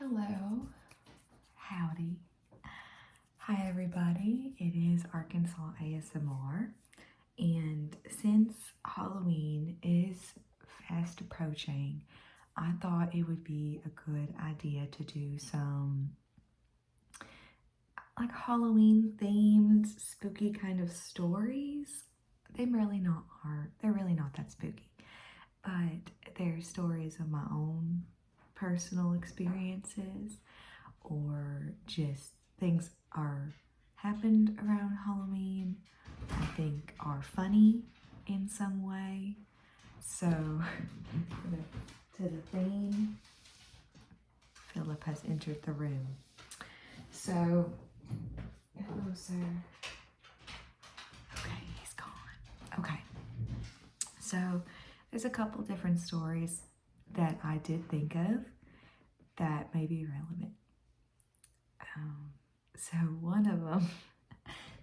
Hello, howdy. Hi everybody, it is Arkansas ASMR, and since Halloween is fast approaching, I thought it would be a good idea to do some like Halloween themed spooky kind of stories. They're really not that spooky, but they're stories of my own personal experiences or just things are happened around Halloween I think are funny in some way. So to the theme, Philip has entered the room. So hello sir. Okay, he's gone. Okay. So there's a couple different stories that I did think of that may be relevant. So one of them,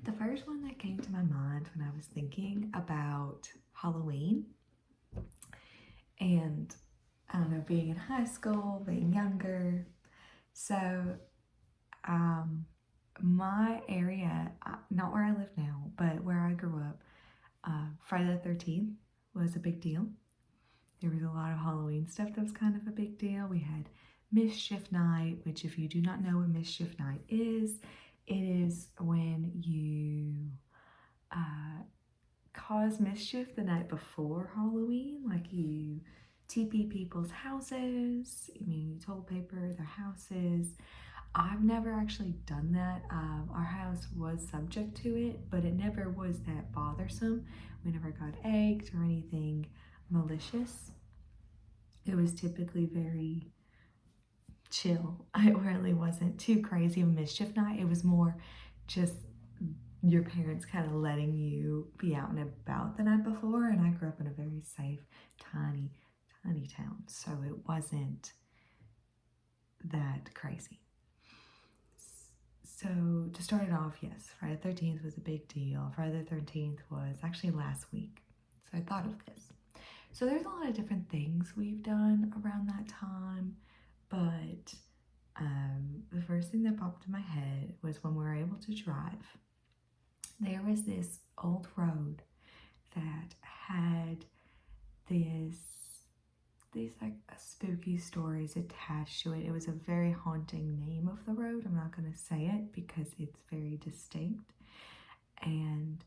the first one that came to my mind when I was thinking about Halloween and I don't know, being in high school, being younger. So my area, not where I live now, but where I grew up, Friday the 13th was a big deal. There was a lot of Halloween stuff that was kind of a big deal. We had Mischief Night, which if you do not know what Mischief Night is, it is when you cause mischief the night before Halloween, like you TP people's houses, you toilet paper their houses. I've never actually done that. Our house was subject to it, but it never was that bothersome. We never got egged or anything malicious. It was typically very chill. It really wasn't too crazy of mischief night. It was more just your parents kind of letting you be out and about the night before. And I grew up in a very safe, tiny town, so it wasn't that crazy. So to start it off, yes, Friday the 13th was a big deal. Friday the 13th was actually last week, so I thought of this. So there's a lot of different things we've done around that time, but the first thing that popped in my head was when we were able to drive. There was this old road that had these like spooky stories attached to it. It was a very haunting name of the road. I'm not going to say it because it's very distinct, and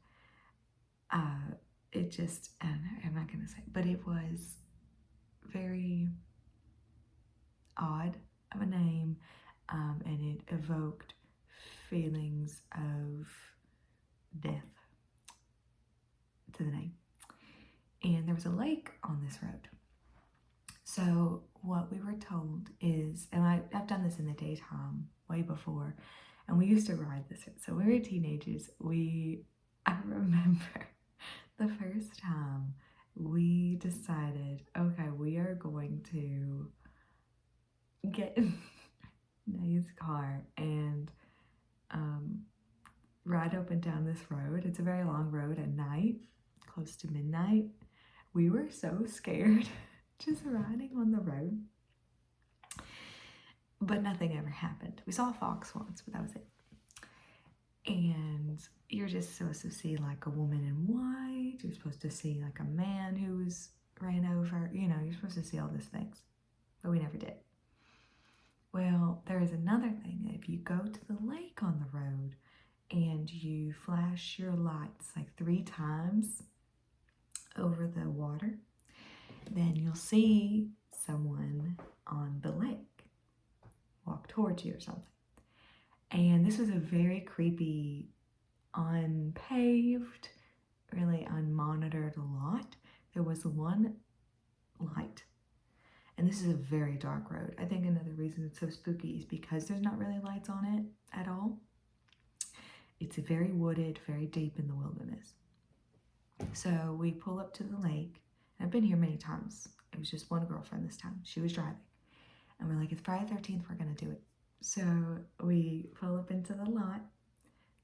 it just, I don't know, I'm not going to say, but it was very odd of a name, and it evoked feelings of death to the name. And there was a lake on this road. So what we were told is, and I've done this in the daytime way before, and we used to ride this. So we were teenagers. I remember the first time we decided, okay, we are going to get in Nate's car and ride up and down this road. It's a very long road at night, close to midnight. We were so scared just riding on the road, but nothing ever happened. We saw a fox once, but that was it. And you're just supposed to see like a woman in white. You're supposed to see like a man who was ran over. You know, you're supposed to see all these things, but we never did. Well, there is another thing. If you go to the lake on the road and you flash your lights like 3 times over the water, then you'll see someone on the lake walk towards you or something. And this was a very creepy, unpaved, really unmonitored lot. There was one light. And this is a very dark road. I think another reason it's so spooky is because there's not really lights on it at all. It's very wooded, very deep in the wilderness. So we pull up to the lake. And I've been here many times. It was just one girlfriend this time. She was driving. And we're like, it's Friday the 13th, we're going to do it. So we pull up into the lot.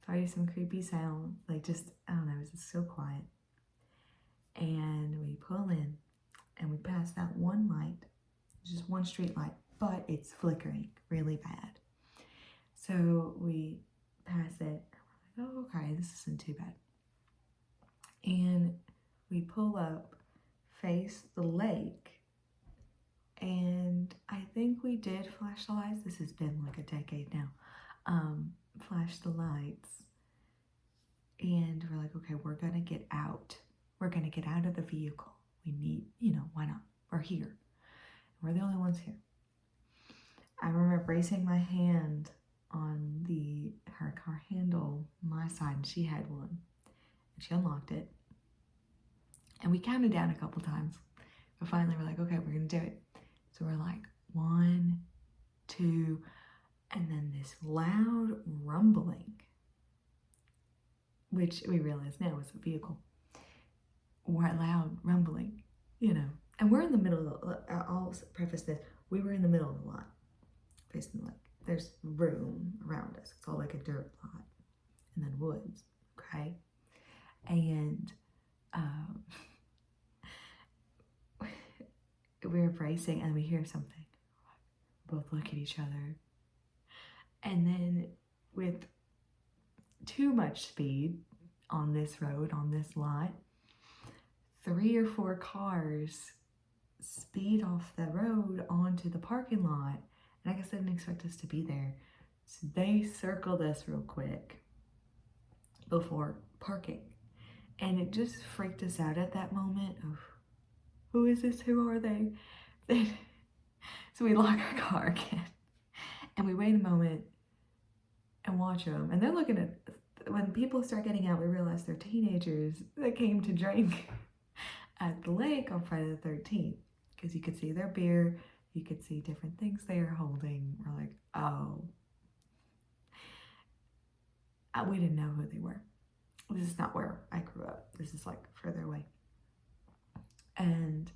So I hear some creepy sound. Like just, I don't know, it was just so quiet. And we pull in and we pass that one light. Just one street light. but it's flickering really bad. So we pass it. And we're like, oh, okay, this isn't too bad. And we pull up, face the lake, and I think we did flash the lights. This has been like a decade now. Flash the lights, and we're like, okay, we're gonna get out. We're gonna get out of the vehicle. We need, why not? We're here. We're the only ones here. I remember bracing my hand on her car handle, my side, and she had one. And she unlocked it. And we counted down a couple times. But finally we're like, okay, we're gonna do it. So we're like, 1, 2, and then this loud rumbling, which we realize now is a vehicle. Loud rumbling, And we're in the middle of the, I'll preface this, we were in the middle of the lot, facing the lake. There's room around us. It's all like a dirt lot, and then woods, okay? And we were bracing, and we hear something. We both look at each other. And then with too much speed on this road, on this lot, 3 or 4 cars speed off the road onto the parking lot. And I guess they didn't expect us to be there. So they circled us real quick before parking. And it just freaked us out at that moment of, who is this? Who are they? So we lock our car again. And we wait a moment and watch them. And they're looking at, when people start getting out, we realize they're teenagers that came to drink at the lake on Friday the 13th. Because you could see their beer, you could see different things they are holding. We're like, oh. We didn't know who they were. This is not where I grew up. This is like further away. And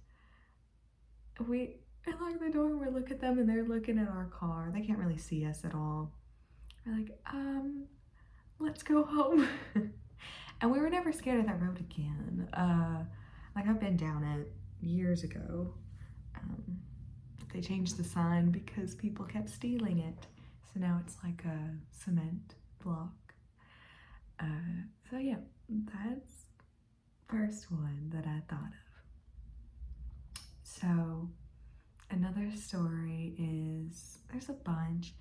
we lock the door and we look at them and they're looking at our car. They can't really see us at all. We're like, let's go home. And we were never scared of that road again. Like I've been down it years ago. They changed the sign because people kept stealing it. So now it's like a cement block. So yeah, that's first one that I thought of. So another story is, there's a bunch.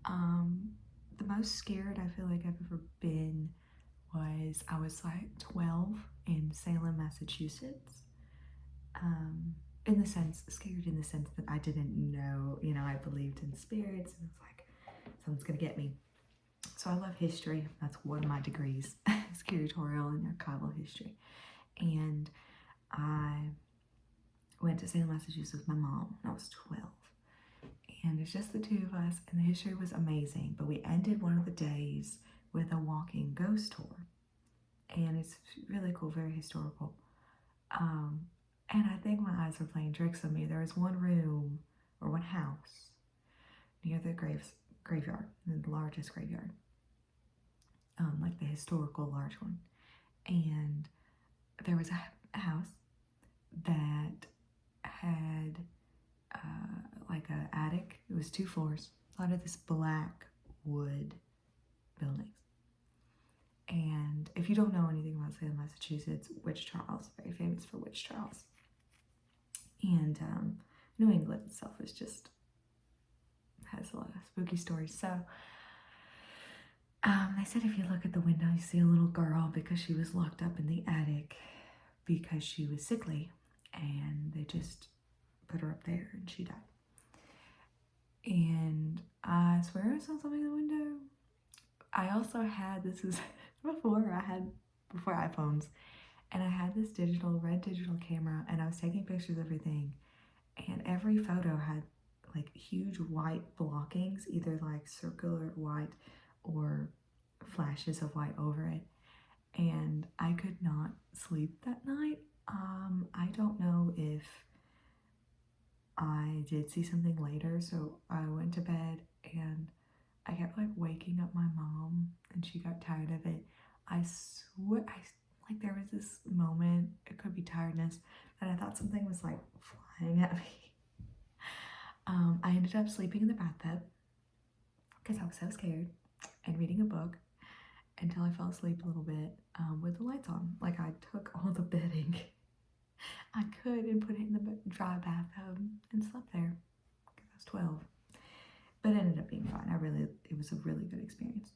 The most scared I feel like I've ever been was, I was like 12 in Salem, Massachusetts. Scared in the sense that I didn't know, I believed in spirits, and it's like, someone's gonna get me. So I love history. That's one of my degrees, is curatorial and archival history. And I went to Salem, Massachusetts with my mom when I was 12. And it's just the two of us, and the history was amazing. But we ended one of the days with a walking ghost tour. And it's really cool, very historical. And I think my eyes were playing tricks on me. There was one room, or one house, near the graveyard, the largest graveyard. Like the historical large one. And there was a house that had like an attic. It was 2 floors. A lot of this black wood buildings. And if you don't know anything about Salem, Massachusetts, witch trials, very famous for witch trials. And New England itself is just, has a lot of spooky stories. So they said if you look at the window, you see a little girl because she was locked up in the attic because she was sickly, and they just put her up there and she died. And I swear I saw something in the window. I also had, this is before iPhones, and I had this red digital camera, and I was taking pictures of everything, and every photo had like huge white blockings, either like circular white or flashes of white over it. And I could not sleep that night. I don't know if I did see something later, so I went to bed and I kept like waking up my mom, and she got tired of it. I swear, like there was this moment, it could be tiredness, that I thought something was like flying at me. I ended up sleeping in the bathtub because I was so scared and reading a book until I fell asleep a little bit with the lights on. Like I took all the bedding I could and put it in the dry bathtub and slept there because I was 12. But it ended up being fine. It was a really good experience.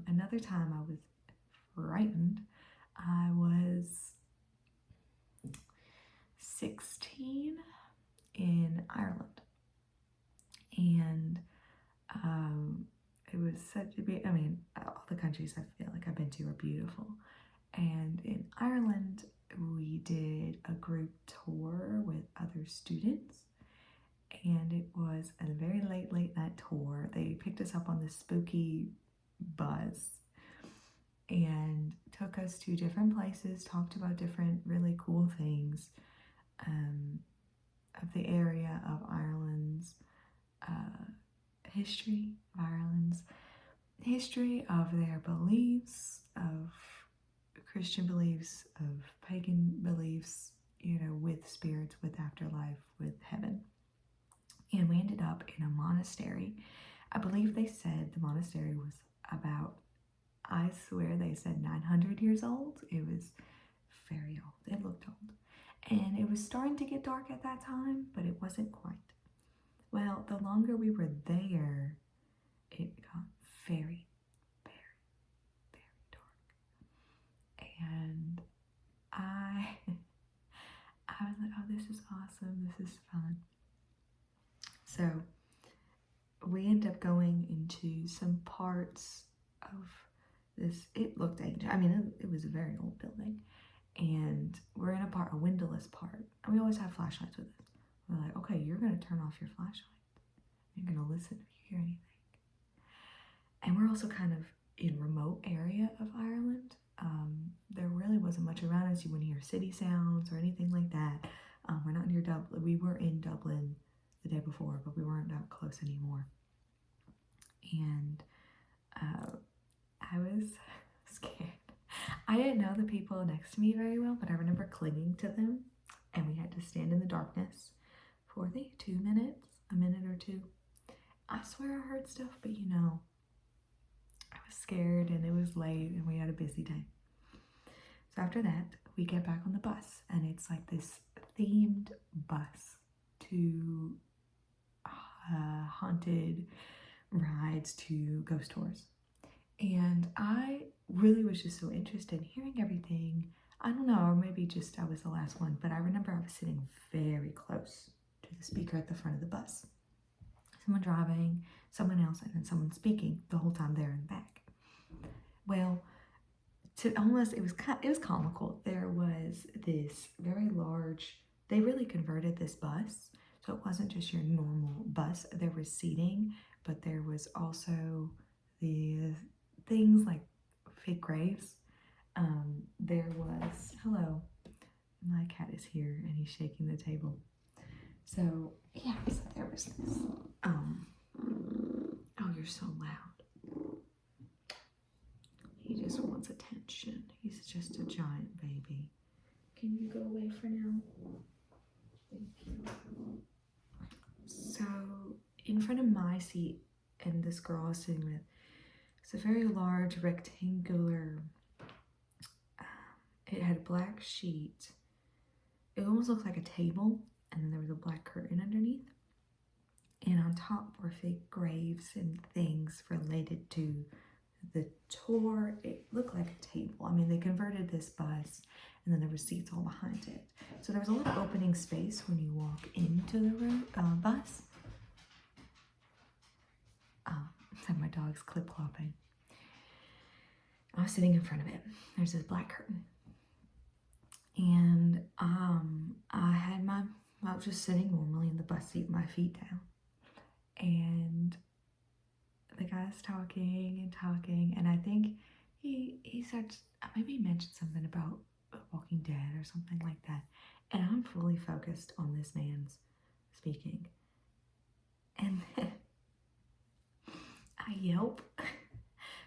Another time I was frightened. I was 16 in Ireland, and it was such a I mean, all the countries I feel like I've been to are beautiful, and in Ireland we did a group tour with other students, and it was a very late night tour. They picked us up on this spooky bus and took us to different places, talked about different really cool things of the area of Ireland's history, of their beliefs, of Christian beliefs, of pagan beliefs, with spirits, with afterlife, with heaven. And we ended up in a monastery. I believe they said the monastery was about, I swear they said 900 years old. It was very old. It looked old. And it was starting to get dark at that time, but it wasn't quite. Well, the longer we were there, it got very, very, very dark. And I was like, oh, this is awesome. This is fun. So we ended up going into some parts of this. It looked ancient. I mean, it was a very old building. And we're in a windowless part. And we always have flashlights with us. We're like, okay, you're going to turn off your flashlight. You're going to listen if you hear anything. And we're also kind of in a remote area of Ireland. There really wasn't much around us. You wouldn't hear city sounds or anything like that. We're not near Dublin. We were in Dublin the day before, but we weren't that close anymore. And I was scared. I didn't know the people next to me very well, but I remember clinging to them, and we had to stand in the darkness for, I think, 2 minutes, a minute or two. I swear I heard stuff, but I was scared, and it was late, and we had a busy day. So after that, we get back on the bus, and it's like this themed bus to haunted rides to ghost tours. And I really was just so interested in hearing everything. I don't know, or maybe just I was the last one, but I remember I was sitting very close to the speaker at the front of the bus. Someone driving, someone else, and then someone speaking the whole time there in the back. Well, it was comical. There was this very large, they really converted this bus, so it wasn't just your normal bus. There was seating, but there was also the things like fake graves. There was, hello, my cat is here and he's shaking the table. So yeah, so there was this, oh, you're so loud. He just wants attention. He's just a giant baby. Can you go away for now? Thank you. So in front of my seat and this girl I was sitting with, it's a very large rectangular, it had a black sheet. It almost looked like a table, and then there was a black curtain underneath. And on top were fake graves and things related to the tour. It looked like a table. I mean, they converted this bus, and then there were seats all behind it. So there was a lot of opening space when you walk into the bus. So my dog's clip-clopping. I was sitting in front of it. There's this black curtain. And I was just sitting normally in the bus seat, my feet down. And the guy's talking, and I think he said, maybe he mentioned something about Walking Dead or something like that. And I'm fully focused on this man's speaking. And then I yelp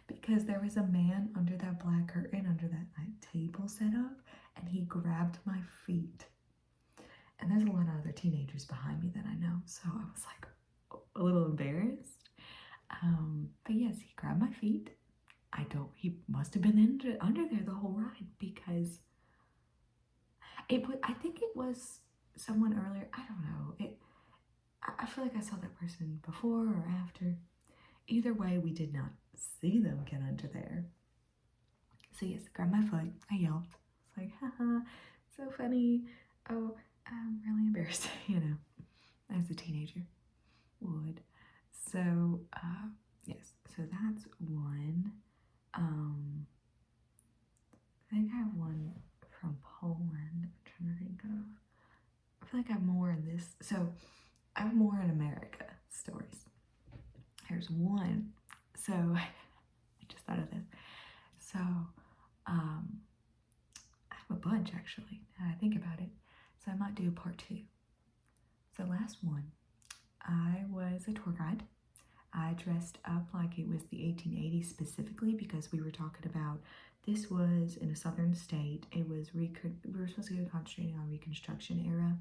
because there was a man under that black curtain, under that table set up, and he grabbed my feet. And there's a lot of other teenagers behind me that I know, so I was like a little embarrassed. But yes, he grabbed my feet. He must have been under there the whole ride because I think it was someone earlier. I don't know. I feel like I saw that person before or after. Either way, we did not see them get under there. So yes, grabbed my foot. I yelped. It's like, haha, so funny. Oh, I'm really embarrassed, as a teenager would. So, yes, so that's one. I think I have one from Poland. I'm trying to think of. I feel like I have more in this. So, I have more in America stories. Here's one. So, I just thought of this. So, I have a bunch actually, now I think about it. So, I might do part 2. So, last one. I was a tour guide. I dressed up like it was the 1880s specifically because we were talking about this was in a southern state. It was we were supposed to be concentrating on Reconstruction era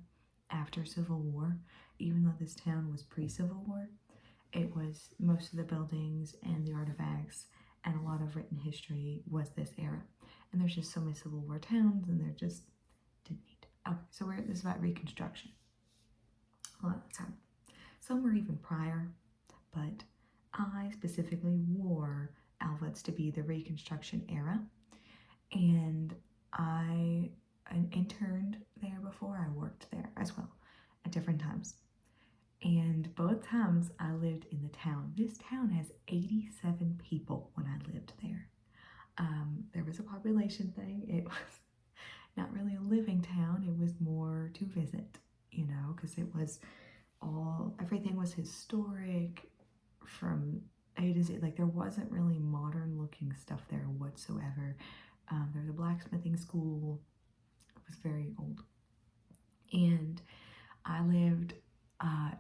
after Civil War. Even though this town was pre-Civil War, it was most of the buildings and the artifacts and a lot of written history was this era. And there's just so many Civil War towns, and they're just didn't need. Okay, so this is about Reconstruction. A lot of the time. Some were even prior, but I specifically wore outfits to be the Reconstruction era, and I interned there before. I worked there as well at different times, and both times I lived in the town. This town has 87 people when I lived there. There was a population thing. It was not really a living town. It was more to visit, because it was everything was historic from A to Z. Like, there wasn't really modern looking stuff there whatsoever. There's a blacksmithing school. It was very old. And I lived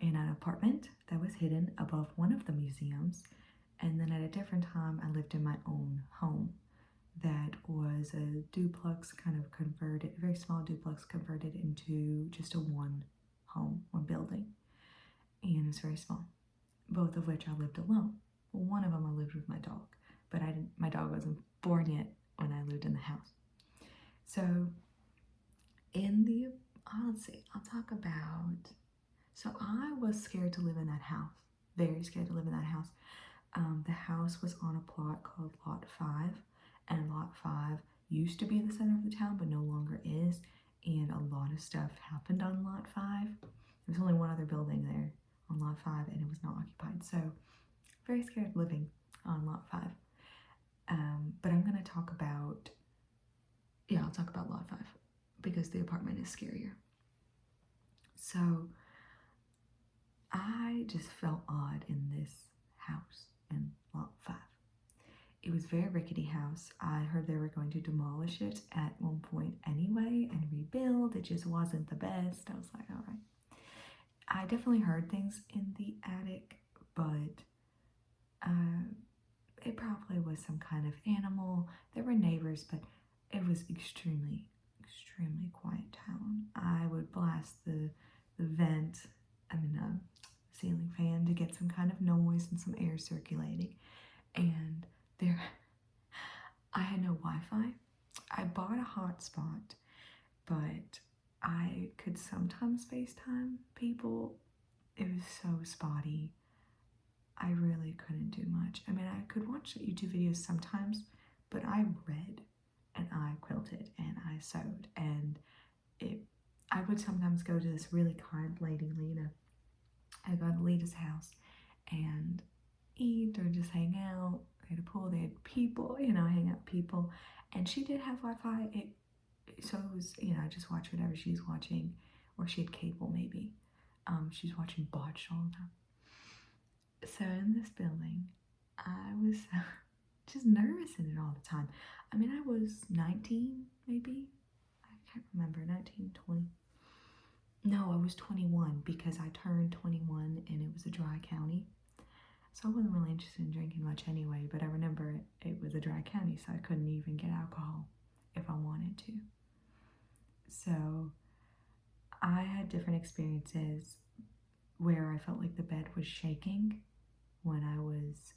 in an apartment that was hidden above one of the museums. And then at a different time, I lived in my own home that was a duplex kind of converted, a very small duplex converted into just a one building. And it was very small, both of which I lived alone. Well, one of them I lived with my dog, but my dog wasn't born yet when I lived in the house. So I'll talk about, so I was scared to live in that house, very scared to live in that house. The house was on a plot called Lot 5, and Lot 5 used to be the center of the town, but no longer is, and a lot of stuff happened on Lot 5. There was only one other building there on Lot 5, and it was not occupied, so very scared living on Lot 5. But I'm going to talk about, I'll talk about Lot 5, because the apartment is scarier. So, I just felt odd in this house in Lot 5. It was a very rickety house. I heard they were going to demolish it at one point anyway and rebuild. It just wasn't the best. I was like, all right. I definitely heard things in the attic, but it probably was some kind of animal. There were neighbors, but it was extremely, extremely quiet town. I would blast the ceiling fan to get some kind of noise and some air circulating. And I had no Wi-Fi. I bought a hotspot, but I could sometimes FaceTime people. It was so spotty. I really couldn't do much. I mean, I could watch YouTube videos sometimes, but I read and I quilted and I sewed, and I would sometimes go to this really kind lady, Lena. I'd go to Lena's house and eat or just hang out. They had a pool, they had people, hang out with people. And she did have Wi-Fi. So it was, I just watch whatever she's watching, or she had cable maybe. She's watching Botched all the time. So in this building, I was just nervous in it all the time. I mean, I was 19 maybe. I can't remember, 19, 20. No, I was 21 because I turned 21 and it was a dry county. So I wasn't really interested in drinking much anyway, but I remember it was a dry county, so I couldn't even get alcohol if I wanted to. So I had different experiences where I felt like the bed was shaking when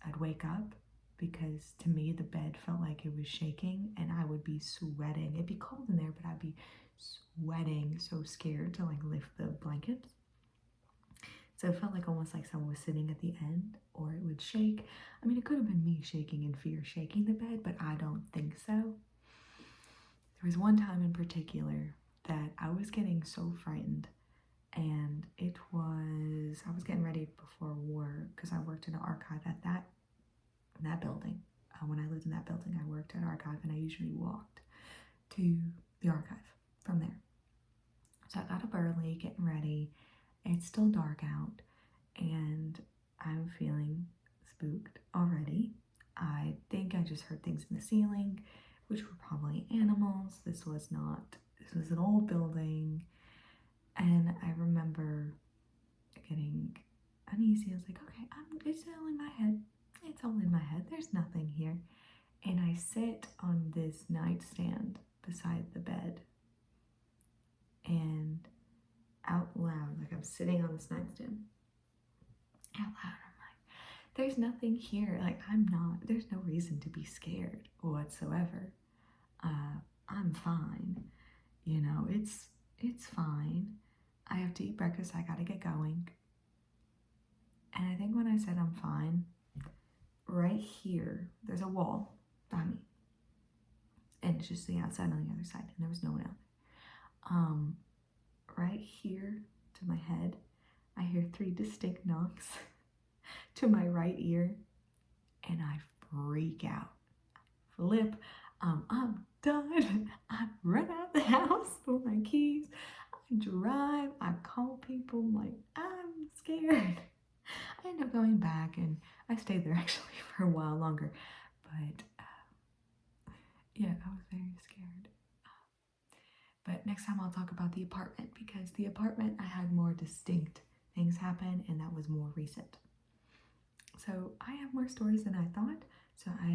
I'd wake up, because to me the bed felt like it was shaking and I would be sweating. It'd be cold in there, but I'd be sweating, so scared to like lift the blankets. So it felt like almost like someone was sitting at the end, or it would shake. I mean, it could have been me shaking in fear, shaking the bed, but I don't think so. There was one time in particular that I was getting so frightened, and I was getting ready before work because I worked in an archive at that building. When I lived in that building, I worked at archive, and I usually walked to the archive from there. So I got up early, getting ready. It's still dark out, and I'm feeling spooked already. I think I just heard things in the ceiling, which were probably animals. This was an old building. And I remember getting uneasy. I was like, okay, it's all in my head. It's all in my head. There's nothing here. And I sit on this nightstand beside the bed, and out loud, like I'm sitting on this nightstand, out loud, I'm like, there's nothing here. Like, there's no reason to be scared whatsoever. I'm fine. You know, it's fine. I have to eat breakfast. I gotta get going. And I think when I said I'm fine, right here, there's a wall by me. And it's just the outside on the other side, and there was no one out. Right here to my head, I hear 3 distinct knocks to my right ear, and I freak out. Flip. I'm done. I run out the house with my keys. I drive. I call people. I'm like, I'm scared. I end up going back, and I stayed there actually for a while longer. But yeah, I was very scared. But next time I'll talk about the apartment, because the apartment, I had more distinct things happen, and that was more recent. So I have more stories than I thought. So I am